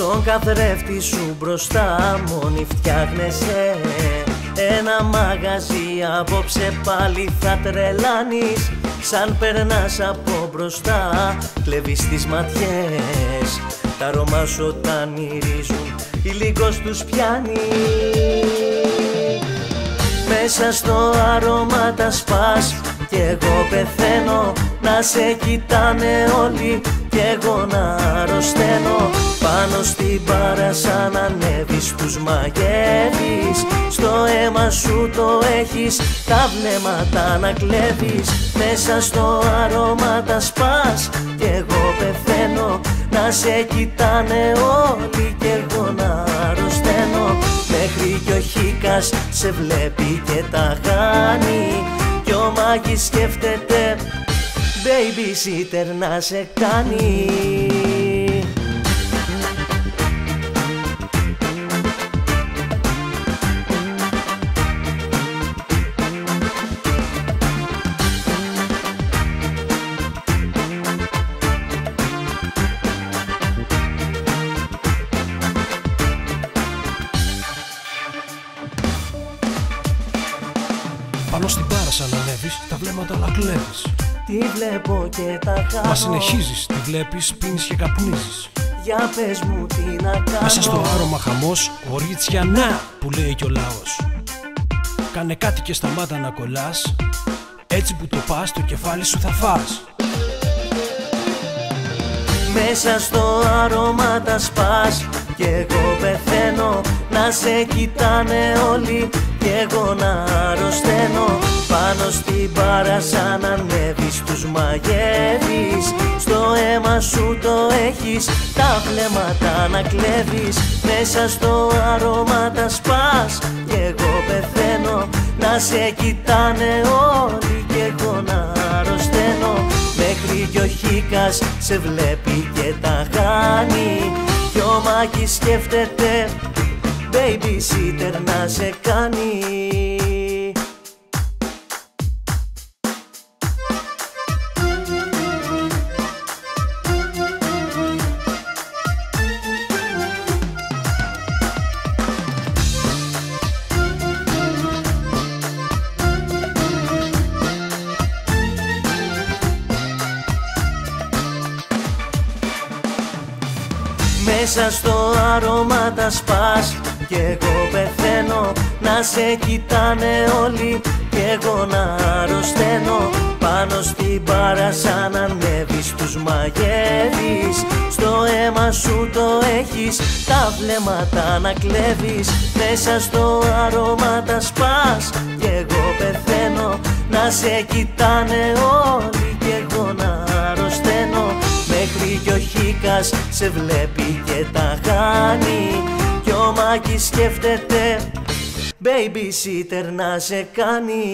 Στον καθρέφτη σου μπροστά μόνη φτιάχνεσαι. Ένα μαγαζί απόψε πάλι θα τρελάνεις. Σαν περνάς από μπροστά κλέβεις τις ματιές. Τα αρώμα σου όταν μυρίζουν υλικός τους πιάνει. Μέσα στο άρωμα τα σπάς κι εγώ πεθαίνω. Να σε κοιτάνε όλοι κι εγώ να αρρωσταίνω. Πάνω στην μπάρα σαν ανέβεις τους μαγεύεις. Στο αίμα σου το έχεις, τα βλέμματα να κλέβεις. Μέσα στο άρωμα τα σπάς κι εγώ πεθαίνω. Να σε κοιτάνε όλοι κι εγώ να αρρωσταίνω. Μέχρι κι ο Χίκας σε βλέπει και τα χάνει. Κι ο Μάκης σκέφτεται babysitter να σε κάνει. Πάνω στην μπάρα σαν ανέβεις, τα βλέμματα να κλέβεις. Τη βλέπω και τα χάνω. Μα συνεχίζεις, τη βλέπεις, πίνεις και καπνίζεις. Για πες μου τι να κάνω. Μέσα στο άρωμα χαμός, κορίτσια να, που λέει και ο λαός. Κάνε κάτι και σταμάτα να κολλάς. Έτσι που το πας, το κεφάλι σου θα φας. Μέσα στο άρωμα τα σπάς κι εγώ πεθαίνω. Να σε κοιτάνε όλοι κι εγώ να αρρωσταίνω. Πάνω στην μπάρα σαν ανέβεις τους μαγεύεις. Στο αίμα σου το έχεις, τα βλέμματα να κλέβεις. Μέσα στο άρωμα τα σπάς κι εγώ πεθαίνω. Να σε κοιτάνε όλοι κι εγώ να αρρωσταίνω. Μέχρι κι ο Χίκας σε βλέπει και τα χάνει. Κι ο Μάκης σκέφτεται babysitter να σε κάνει. Μέσα στο άρωμα τα σπάς κι εγώ πεθαίνω. Να σε κοιτάνε όλοι κι εγώ να αρρωσταίνω. Πάνω στην μπάρα σαν ανέβεις τους μαγεύεις. Στο αίμα σου το έχεις, τα βλέμματα να κλέβεις. Μέσα στο άρωμα τα σπάς κι εγώ πεθαίνω. Να σε κοιτάνε όλοι κι εγώ να αρρωσταίνω. Μέχρι κι ο Χίκας σε βλέπει και τα χάνει. Κι ο Μάκης σκέφτεται babysitter να σε κάνει.